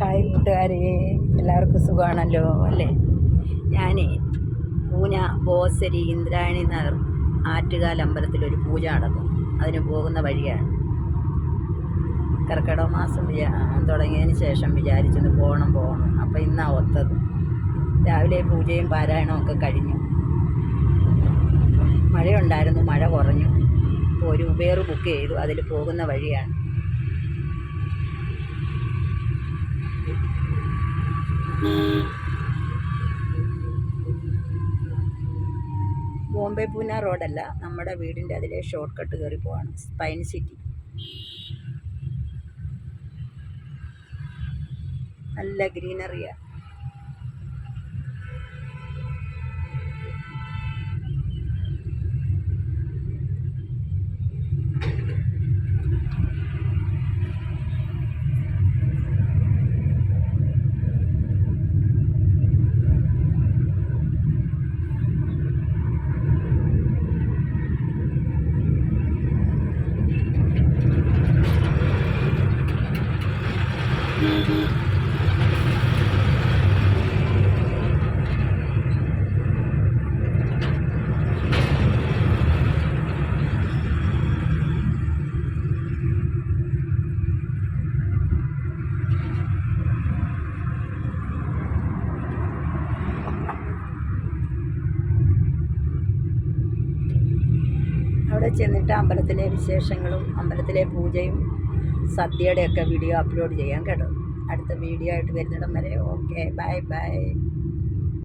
Hi കൂട്ടുകാരെ, എല്ലാവർക്കും സുഖമാണല്ലോ അല്ലേ? ഞാൻ പൂന ബോസരി ഇന്ദ്രായണി നഗർ ആറ്റുകാൽ അമ്പലത്തിലൊരു പൂജ നടക്കും. അതിന് പോകുന്ന വഴിയാണ്. കർക്കിടക മാസം തുടങ്ങിയതിന് ശേഷം വിചാരിച്ചൊന്ന് പോകണം. അപ്പോൾ ഇന്നാ ഒത്തത്. രാവിലെ പൂജയും പാരായണവും ഒക്കെ കഴിഞ്ഞു. മഴയുണ്ടായിരുന്നു, മഴ കുറഞ്ഞു. ഇപ്പോൾ ഒരു ഉബേർ ബുക്ക് ചെയ്തു, അതിൽ പോകുന്ന വഴിയാണ്. ബോംബെ പൂന റോഡല്ല, നമ്മുടെ വീടിൻ്റെ അതിലെ ഷോർട്ട് കട്ട് കയറി പോവാണ്. Spine city. നല്ല ഗ്രീനറിയാണ്. അവിടെ ചെന്നിട്ട് അമ്പലത്തിലെ വിശേഷങ്ങളും അമ്പലത്തിലെ പൂജയും സദ്യയുടെയൊക്കെ വീഡിയോ അപ്ലോഡ് ചെയ്യാം കേട്ടോ. അടുത്ത വീഡിയോ ആയിട്ട് വരുന്നിടം വരെ ഓക്കെ, ബൈ ബൈ.